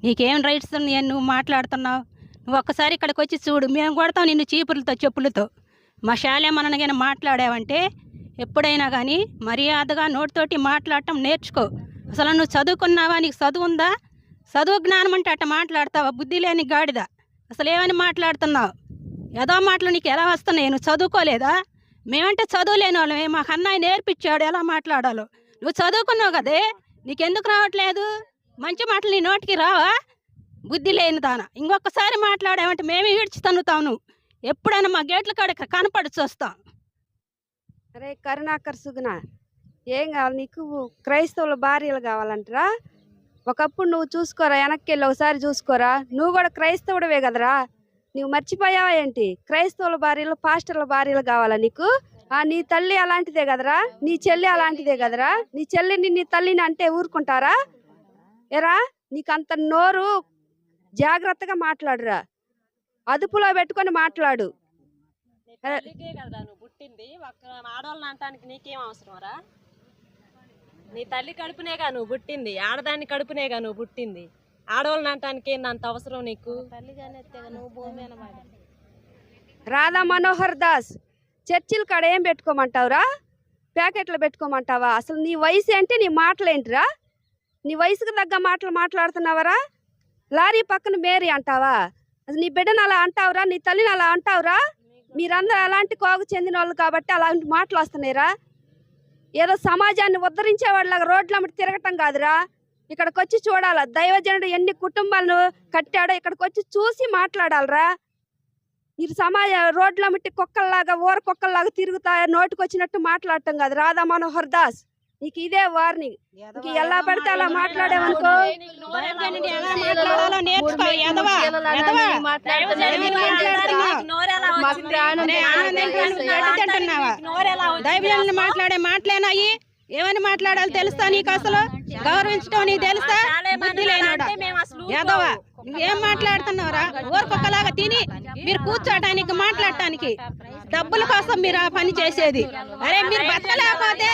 నీకేం రైట్స్ ఉన్నాయని నువ్వు మాట్లాడుతున్నావు? నువ్వు ఒక్కసారి ఇక్కడికి వచ్చి చూడు, మేము కొడతాం నిన్ను చీపులతో చెప్పులతో. మా శాలేమనని కానీ మాట్లాడావంటే ఎప్పుడైనా కానీ మర్యాదగా నోటితోటి మాట్లాడటం నేర్చుకో. అసలు నువ్వు చదువుకున్నావా? నీకు చదువు ఉందా? చదువు జ్ఞానం అంటే అట్ట మాట్లాడతావా? బుద్ధి లేని గాడిద. అసలు ఏమని మాట్లాడుతున్నావు? ఏదో మాటలు నీకు ఎలా వస్తున్నాయి? నువ్వు చదువుకోలేదా? మేమంటే చదువులేని వాళ్ళమే, మాకు అన్నయ్య నేర్పించాడు ఎలా మాట్లాడాలో. నువ్వు చదువుకున్నావు కదే, నీకెందుకు రావట్లేదు? మంచి మాటలు నీ నోటికి రావా? బుద్ధి లేని దాన. ఇంకొకసారి మాట్లాడామంటే మేమే ఈడ్చి తన్నుతాం. నువ్వు ఎప్పుడైనా మా గేట్ల కాడ కనపడిచి వస్తాం. అరే కరుణాకర్ సుగుణ, ఏం కావాలి నీకు? క్రైస్తవుల భార్యలు కావాలంటరా? ఒకప్పుడు నువ్వు చూసుకోరా, వెనక్కి వెళ్ళి ఒకసారి చూసుకోరా. నువ్వు కూడా క్రైస్తవుడవే కదరా, నువ్వు మర్చిపోయావా ఏంటి? క్రైస్తవుల భార్యలు, పాస్టర్ల భార్యలు కావాలా నీకు? నీ తల్లి అలాంటిదే కదరా, నీ చెల్లి అలాంటిదే కదరా. నీ చెల్లిని నీ తల్లిని అంటే ఊరుకుంటారా? ఎరా నీకు అంత నోరు, జాగ్రత్తగా మాట్లాడురా, అదుపులో పెట్టుకొని మాట్లాడు. పుట్టింది ఆడవాళ్ళని అంటానికి నీకేం అవసరం రా? నీ తల్లి కడుపునేగా నువ్వు పుట్టింది, ఆడదాన్ని కడుపునేగా నువ్వు పుట్టింది. ఆడవాళ్ళని అంటానికి ఏందంత అవసరం నీకు? రాధా మనోహర్ దాస్, చర్చిల కాడ ఏం పెట్టుకోమంటావురా? ప్యాకెట్లు పెట్టుకోమంటావా? అసలు నీ వయసు ఏంటి? నీ మాటలేంటిరా? నీ వయసుకు తగ్గ మాటలు మాట్లాడుతున్నావరా? లారీ పక్కన మేరీ అంటావా? అసలు నీ బిడ్డను అలా అంటావురా? నీ తల్లిని అలా అంటావురా? మీరందరూ అలాంటి కోగు చెందిన వాళ్ళు కాబట్టి అలాంటి మాటలు వస్తున్నాయిరా. ఏదో సమాజాన్ని ఉద్ధరించేవాళ్ళగా రోడ్ల అమ్మటి తిరగటం కాదురా. ఇక్కడికి వచ్చి చూడాలా, దైవజనుడు ఎన్ని కుటుంబాలను కట్టాడో ఇక్కడికి వచ్చి చూసి మాట్లాడాలరా. మీరు రోడ్ల అమ్మటి కుక్కల్లాగా, ఊర కుక్కల్లాగా తిరుగుతా నోటికి వచ్చినట్టు మాట్లాడటం కాదు. రాధా మనోహర్ దాస్, నీకు ఇదే వార్నింగ్. ఎలా పడితే అలా మాట్లాడేవనుకో, మాట్లాడే మాటలేనాయి? ఏమని మాట్లాడాలి తెలుసా నీకు? అసలు గౌరవించడం నీకు తెలుసా? బుద్ధి లేనోడా యాదవా, ఏం మాట్లాడుతున్నావురా? ఊరకొక్కలాగా తిని మీరు కూర్చోటానికి, మాట్లాడటానికి డబ్బుల కోసం మీరు ఆ పని చేసేది. అరే మీరు బతకలేకపోతే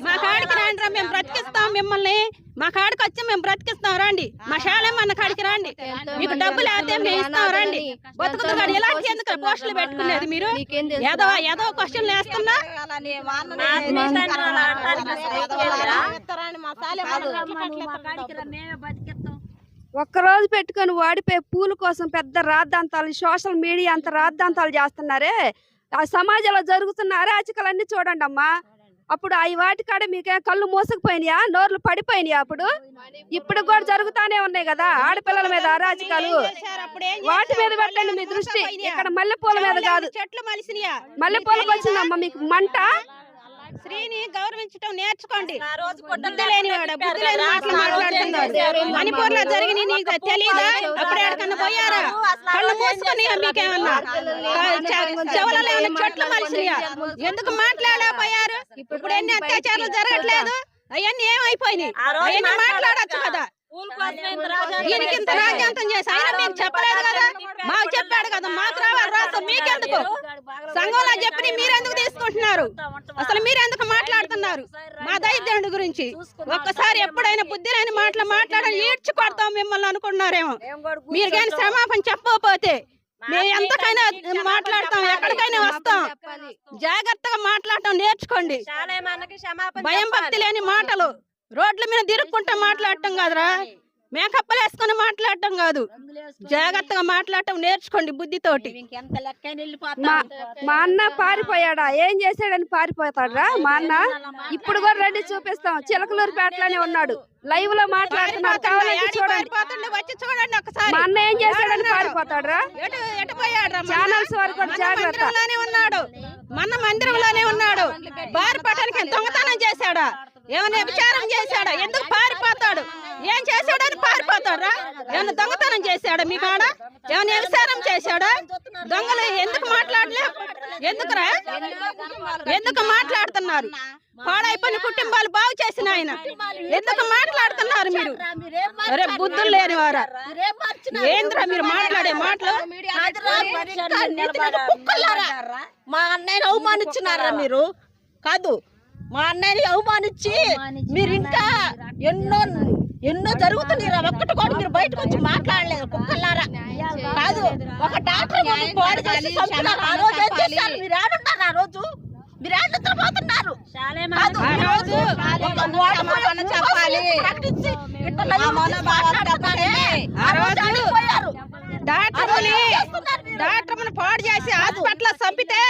మా కాడికి రాండి, మేము బ్రతికిస్తాం మిమ్మల్ని. మా కాడికి వచ్చి మేము బ్రతికిస్తాం, రండి. మా శాలం అన్న కాడికి రండి, మీకు డబ్బులు అయితే మేము ఇస్తాం, రండి. బతుకుతాడు. ఇలాంటి ఎందుకు పోస్టులు పెట్టుకునేది మీరు? ఏదో క్వశ్చన్లు వేస్తున్నా. ఒక్కరోజు పెట్టుకొని వాడిపోయి పూల కోసం పెద్ద రాద్ధాంతాలు, సోషల్ మీడియా అంత రాద్ధాంతాలు చేస్తున్నారే. ఆ సమాజంలో జరుగుతున్న అరాచకాలన్నీ చూడండి అమ్మా. అప్పుడు అవి వాటి కాడ మీకే కళ్ళు మూసుకుపోయినాయా? నోర్లు పడిపోయినాయా? ఇప్పుడు కూడా జరుగుతానే ఉన్నాయి కదా ఆడపిల్లల మీద అరాచకాలు. వాటి మీద పెట్టండి మీ దృష్టి. ఇక్కడ మల్లెపూల మీద కాదు. మల్లెపూలకు వచ్చిందమ్మా మీకు మంట. స్త్రీని గౌరవించడం నేర్చుకోండి. బుద్ధి లేనివాడు, బుద్ధి లేని మాటలు మాట్లాడుతున్నారు. మణిపూర్ లో జరిగిన నీకు తెలియదా? అప్పుడు ఎక్కడికన్నా పోయారా? కళ్ళు మూసుకొని మీకేమన్నా చెవులలో ఏమన్నా చెట్లు మలిసినాయా? ఎందుకు మాట్లాడలేకపోయారు? ఇప్పుడు ఎన్ని అత్యాచారాలు జరగట్లేదు? అవన్నీ ఏమైపోయినాయి? అవన్నీ మాట్లాడచ్చు కదా. దీనికి ఇంత రాజ్యాంతం చేసి అయినా మీకు చెప్పలేదు కదా? మాకు చెప్పాడు కదా, మాకు రావాలి రాష్ట్రం. మీకెందుకు? సంఘంలో చెప్పి మీరెందుకు తీసుకుంటున్నారు? అసలు మీరెందుకు మాట్లాడుతున్నారు మా దైద్యుడి గురించి? ఒక్కసారి ఎప్పుడైనా బుద్ధి లేని మాటలు మాట్లాడాలి, ఈడ్చి కొడతాం మిమ్మల్ని అనుకున్నారేమో. మీరు కానీ క్షమాపణ చెప్పకపోతే మేము ఎంతకైనా మాట్లాడతాం, ఎక్కడికైనా వస్తాం. జాగ్రత్తగా మాట్లాడటం నేర్చుకోండి. భయం భక్తి లేని మాటలు రోడ్ల మీద తిరుక్కుంటూ మాట్లాడటం కాదురా, మేకప్పులు వేసుకొని మాట్లాడటం కాదు. జాగ్రత్తగా మాట్లాడటం నేర్చుకోండి బుద్ధితోటి. మా అన్న పారిపోయాడా? ఏం చేశాడని పారిపోతాడురా మా అన్న? ఇప్పుడు కూడా రెడీ చూపిస్తాం. చిలకలూరుపేటలోనే ఉన్నాడు, లైవ్ లో మాట్లాడుతున్నారు. కావాలంటే చూడండి, వచ్చి చూడండి ఒకసారి. మా అన్న ఏం చేశాడని పారిపోతాడురా? ఛానల్స్ వారు కూడా జాగ్రత్త. ఉన్నాడు, మన మందిరంలోనే ఉన్నాడు. పారిపోవటానికి దొంగతనం చేశాడా? ఏమైనా విచారం చేశాడా? ఎందుకు పారిపోతాడు? ఏం చేశాడని పారిపోతాడా? ఏమైనా దొంగతనం చేశాడా? మీ కాడ ఏమైనా విచారం చేశాడా? దొంగలు ఎందుకు మాట్లాడలే? ఎందుకురా? ఎందుకు మాట్లాడుతున్నారు? పాడైపోయిన కుటుంబాలు బాగు చేసిన ఆయన ఎందుకు మాట్లాడుతున్నారు మీరు? అరే బుద్ధులు లేని వారా, ఏంద్రా మీరు మాట్లాడే మాటలు? మా అన్నయ్యని అవమానించినారా మీరు? కాదు, మా అన్నయ్యని అవమానించి మీరు ఇంకా ఎన్నో జరుగుతున్నాయి. ఒక్కటి కూడా మీరు బయటకు వచ్చి కుక్కలారా కాదు ఒక డాక్టర్ బాడీ చేసి చంపుతున్నారు. ఆ రోజు ఏం చేశారు? మీరు ఏడున్నారు? ఆ రోజు మీరు ఏడు నిద్రపోతున్నారు? కాదు, ఆ రోజు ఒక వాడు చెప్పాలి ప్రకటించి ఇట్లా మాట్లాడుతున్నారే. ఆ రోజు అడిగిపోయారు. డాక్టర్ని పాడు చేసి హాస్పిటల్ చంపితే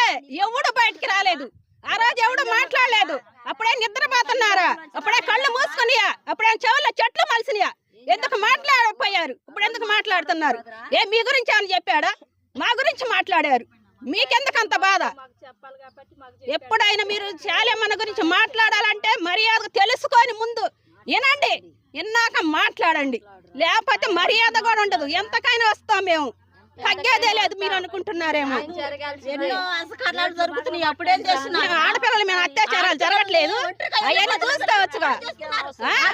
ఎవడు బయటికి రాలేదు. ఆ రోజు ఎవడు మాట్లాడలేదు. అప్పుడే నిద్రపోతున్నారా? అప్పుడే కళ్ళు మూసుకునియా? అప్పుడే చెవుల్లో చెట్లు మలిసినయా? ఎందుకు మాట్లాడకపోయారు? ఇప్పుడు ఎందుకు మాట్లాడుతున్నారు? మీ గురించి ఏమని చెప్పాడా? మా గురించి మాట్లాడారు. మీకెందుకు అంత బాధ? ఎప్పుడైనా మీరు శాలేమన్న గురించి మాట్లాడాలంటే మర్యాద తెలుసుకొని ముందు వినండి, విన్నాక మాట్లాడండి. లేకపోతే మర్యాద కూడా ఉండదు. ఎంతకైనా వస్తాం మేము, తగ్గేదే లేదు. మీరు అనుకుంటున్నారేమో ఎన్నో అసకారాలు జరుగుతున్నాయి. అప్పుడేం చేస్తున్నారు? ఆడపిల్లలు మేము అత్యాచారాలు జరగట్లేదు. అవన్నీ చూసుకోవచ్చుగా.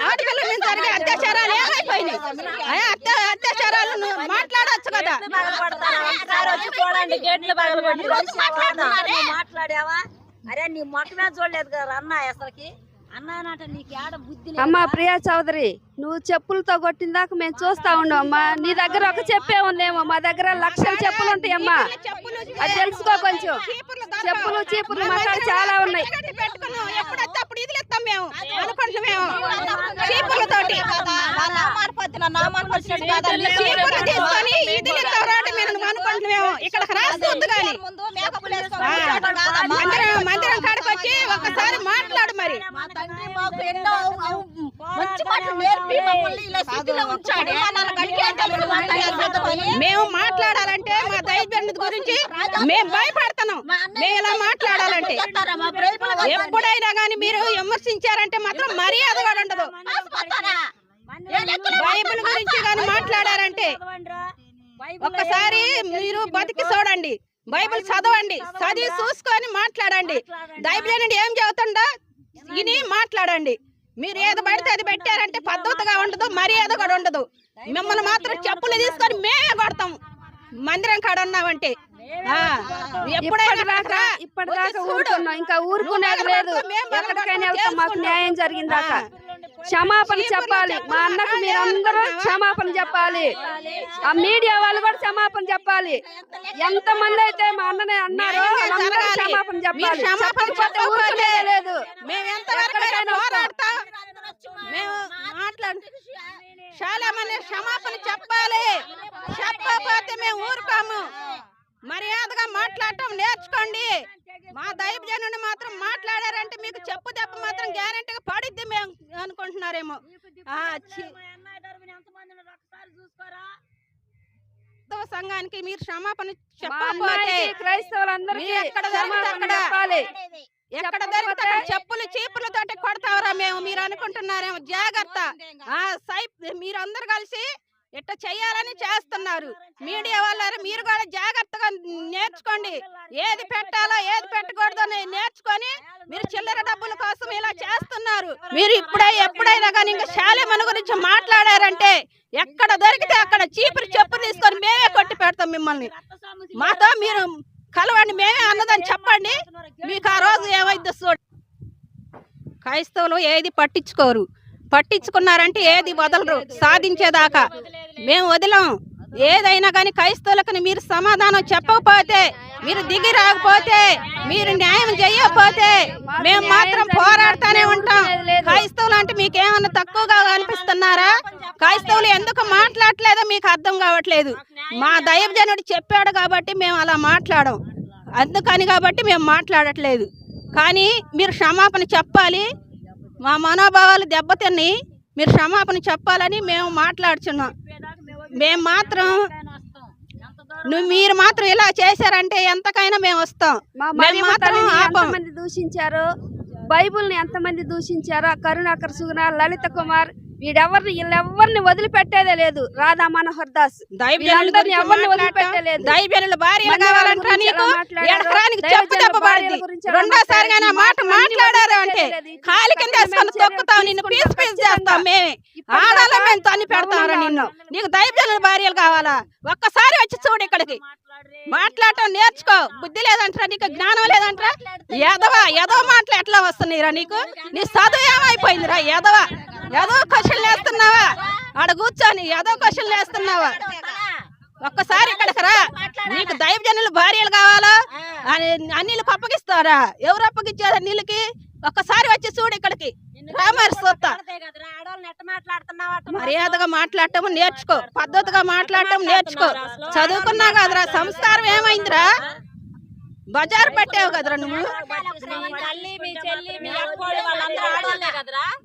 ఆడపిల్లల మీద జరిగే అత్యాచారాలు ఏమైపోయినాయి? అత్యాచారాలు మాట్లాడవచ్చు కదా. మాట్లాడావా? అరే నీ మొట్టమే చూడలేదు కదా అన్న. అసలుకి అన్నానంటే నీకు ఏడ బుద్ధి. అమ్మా ప్రియా చౌదరి, నువ్వు చెప్పులతో కొట్టిందాక మేము చూస్తా ఉన్నాం అమ్మా. నీ దగ్గర ఒక చెప్పే ఉందేమో, మా దగ్గర లక్షల చెప్పులు ఉంటాయమ్మా. అది తెలుసుకో కొంచెం. చెప్పులు చీపులు మసాలు చాలా ఉన్నాయి. ఎప్పుడప్పుడు ఇది ఇస్తాం మేము అనుకుంటున్నాము. చీపులతోటి చీపులు తీసుకొని ఇది మేము అనుకుంటున్నాము. ఇక్కడ రాస్తుంది కానీ మందిరం కాడికి వచ్చి ఒక్కసారి మాట్లాడు. మరి మేము మాట్లాడాలంటే మా దైవం గురించి మేము భయపడుతున్నాం. మేము ఇలా మాట్లాడాలంటే ఎప్పుడైనా కానీ మీరు విమర్శించారంటే మాత్రం మర్యాద కూడా ఉండదు. బైబిల్ గురించి కానీ మాట్లాడారంటే ఒక్కసారి మీరు బతికి చూడండి. బైబిల్ చదవండి, చదివి చూసుకొని మాట్లాడండి. బైబిల్ నుండి ఏం చదువుతుండో విని మాట్లాడండి. మీరు ఏది పడితే అది పెట్టారంటే పద్ధతిగా ఉండదు, మర్యాద కూడా ఉండదు. మిమ్మల్ని మాత్రం చెప్పులు తీసుకొని మేమే కొడతాం మందిరం కాడ ఉన్నామంటే. ఇప్పటిదాకా ఊరుకున్నాం, ఇంకా ఊరుకునేది లేదు. ఎక్కడికైనా వెళ్తాం, మాకు న్యాయం జరిగిందాక క్షమాపణ చెప్పాలి. మా అన్నకు మీరందరూ క్షమాపణ చెప్పాలి. ఆ మీడియా వాళ్ళు కూడా క్షమాపణ చెప్పాలి. ఎంత మంది అయితే మా అన్ననే అన్నారో వాళ్ళందరూ క్షమాపణ చెప్పాలి. చెప్పకపోతే ఊరుకునేది లేదు. చాలా మంది క్షమాపణ చెప్పాలి. చెప్పకపోతే మేము ఊరుకోము. మర్యాదగా మాట్లాడటం నేర్చుకోండి. మా దైవజనుడు మాత్రం మాట్లాడారంటే మీకు చెప్పు దెబ్బ మాత్రం గ్యారెంటీగా పడిద్ది మేము అనుకుంటున్నారేమో. సంఘానికి మీరు క్షమాపణ చెప్పకపోతే క్రైస్తవులందరికీ ఎక్కడ దొరికితే చెప్పులు చీపులతోటి కొడతావరా మేము మీరు అనుకుంటున్నారేమో. జాగ్రత్త. మీరందరూ కలిసి ఇట్లా చెయ్యాలని చేస్తున్నారు. మీడియా వాళ్ళారు, మీరు కూడా జాగ్రత్తగా నేర్చుకోండి. ఏది పెట్టాలో ఏది పెట్టకూడదో నేర్చుకొని మీరు చిల్లర డబ్బుల కోసం ఇలా చేస్తున్నారు. మీరు ఎప్పుడైనా కానీ ఇంకా శాలేమన్న గురించి మాట్లాడారంటే ఎక్కడ దొరికితే అక్కడ చీపురు చెప్పులు తీసుకొని మేమే కొట్టి పెడతాం మిమ్మల్ని. మాతో మీరు కలవండి, మేమే అన్నదని చెప్పండి. మీకు ఆ రోజు ఏమైందో చూడండి. క్రైస్తవులు ఏది పట్టించుకోరు. పట్టించుకున్నారంటే ఏది వదలరు సాధించేదాకా. మేము వదిలాం. ఏదైనా కానీ క్రైస్తవులకు మీరు సమాధానం చెప్పకపోతే, మీరు దిగి రాకపోతే, మీరు న్యాయం చేయకపోతే మేము మాత్రం పోరాడుతూనే ఉంటాం. క్రైస్తవులు అంటే మీకేమన్నా తక్కువగా అనిపిస్తున్నారా? క్రైస్తవులు ఎందుకు మాట్లాడలేదో మీకు అర్థం కావట్లేదు. మా దైవజనుడు చెప్పాడు కాబట్టి మేము అలా మాట్లాడం. అందుకని కాబట్టి మేము మాట్లాడట్లేదు. కానీ మీరు క్షమాపణ చెప్పాలి. మా మనోభావాలు దెబ్బతిని మీరు క్షమాపణ చెప్పాలని మేము మాట్లాడుచున్నాం. మేము మాత్రం మీరు మాత్రం ఇలా చేశారంటే ఎంతకైనా మేము వస్తాం. ఎంతమంది దూషించారు, బైబుల్ని ఎంతమంది దూషించారో. కరుణాకర్ సుగుణ, లలిత కుమార్, వీళ్ళెవరిని వదిలిపెట్టేదే లేదు. రాధా మనోహర్ దాస్ ఎవరిని వదిలిపెట్టలేదు. రెండోసారిగా మాట మాట్లాడారు అంటే కాలి కింద వేసుకొని తొక్కుతాం, నిన్ను పీస్ పీస్ చేస్తాం. మేమే ఆడాలో మేము తన్ని పెడతాం. నిన్ను నీకు దైవజనుల భార్యలు కావాలా? ఒక్కసారి వచ్చి చూడు ఇక్కడికి. మాట్లాడటం నేర్చుకో. బుద్ధి లేదంటారా? నీకు జ్ఞానం లేదంటారా? ఎదవ మాటలు ఎట్లా వస్తున్నాయిరా నీకు? నీ చదువు ఏమైపోయిందిరా? ఏదో క్వశ్చన్లు వేస్తున్నావా? ఆడ కూర్చొని ఏదో క్వశ్చన్లు వేస్తున్నావా? ఒక్కసారి ఇక్కడికి రా. నీకు దైవజనులు భార్యలు కావాలా? అన్నిలు అప్పగిస్తారా? ఎవరు అప్పగించారు అన్నిలకి? ఒక్కసారి వచ్చి చూడు ఇక్కడికి. మర్యాదగా మాట్లాడటం నేర్చుకో, పద్ధతిగా మాట్లాడటం నేర్చుకో. చదువుకున్నా కదరా, సంస్కారం ఏమైందిరా? బజారు పెట్టావు కదరా నువ్వు.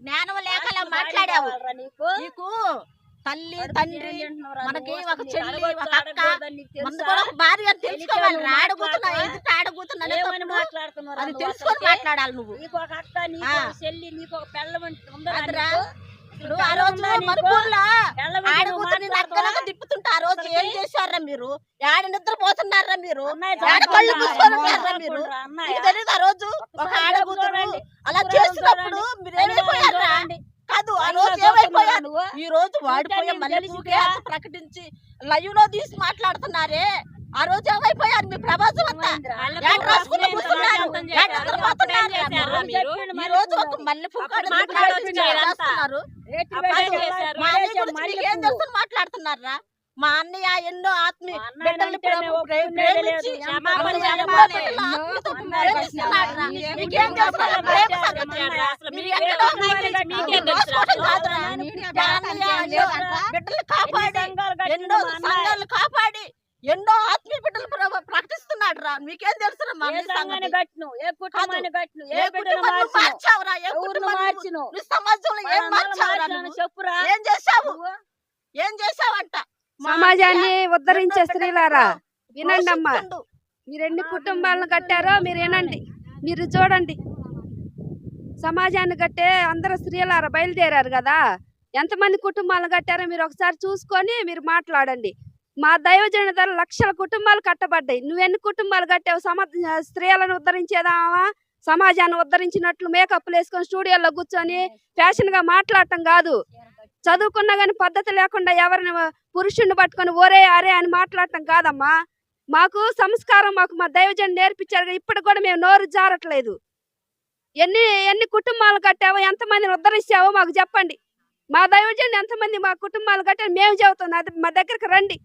జ్ఞానం లేకలా మాట్లాడావు. నీకు తల్లి తండ్రి, మనకి ఒక చెల్లి, ఒక అక్క, ముందు కూడా ఒక భార్య అని తెలుసుకోవాలి. ఆడబోతున్నా ఎదుట ఆడబోతున్నా అది తెలుసుకొని మాట్లాడాలి నువ్వు. ఇప్పుడు ఆ రోజు మరుపూర్లో ఆడబోతుని నక్కలాగా తిప్పుతుంటే ఆ రోజు ఏం చేశారా మీరు? ఆడ నిద్రపోతున్నారా మీరు? ఆడ కళ్ళు కూర్చొని ఉన్నారా మీరు? మీకు తెలియదు ఆ రోజు ఒక ఆడబోతురు అలా చేసినప్పుడు మీరు ఏమైపోయారా? కాదు, ఆ రోజు ఏమైపోయారు? ఈ రోజు వాడిపోయే మల్లెపూకే ప్రకటించి లైవ్ లో తీసి మాట్లాడుతున్నారే. ఆ రోజు ఏమైపోయారు? మీ ప్రభాసం అంతా రాసుకుని కూర్చున్నారు. ఈ రోజు ఒక మల్లెపూ చేస్తున్నారు. ఏం తెలుసు మాట్లాడుతున్నారా? మా అన్నయ్య ఎన్నో ఆత్మీయ బిడ్డల్ని ప్రేమించి బిడ్డలు కాపాడి ఎన్నో సంఘాలు కాపాడి ఎన్నో ఆత్మీయ బిడ్డలు ప్రకటిస్తున్నాడు రా. మీకేం తెలుసు? సమాజంలో ఏం మార్చావురా? ఏం చేసావు? ఏం చేసావంట? సమాజాన్ని ఉద్ధరించే స్త్రీలారా వినండి అమ్మా. మీరు ఎన్ని కుటుంబాలను కట్టారో మీరు వినండి, మీరు చూడండి. సమాజాన్ని కట్టే అందరు స్త్రీలారా బయలుదేరారు కదా. ఎంతమంది కుటుంబాలను కట్టారో మీరు ఒకసారి చూసుకొని మీరు మాట్లాడండి. మా దైవజన ద్వారా లక్షల కుటుంబాలు కట్టబడ్డాయి. నువ్వెన్ని కుటుంబాలు కట్టావు? స్త్రీలను ఉద్ధరించేదావా? సమాజాన్ని ఉద్ధరించినట్లు మేకప్లు వేసుకొని స్టూడియోలో కూర్చొని ఫ్యాషన్ గా మాట్లాడటం కాదు. చదువుకున్నా గానీ పద్ధతి లేకుండా ఎవరిని పురుషుడిని పట్టుకొని ఒరే అరే అని మాట్లాడటం కాదమ్మా. మాకు సంస్కారం మా దైవజన్ నేర్పించారు. ఇప్పటికి కూడా మేము నోరు జారట్లేదు. ఎన్ని కుటుంబాలు కట్టావో, ఎంతమందిని ఉద్ధరించావో మాకు చెప్పండి. మా దైవజన్ ఎంతమంది మా కుటుంబాలు కట్టారు మేము చెబుతున్నాం. మా దగ్గరికి రండి.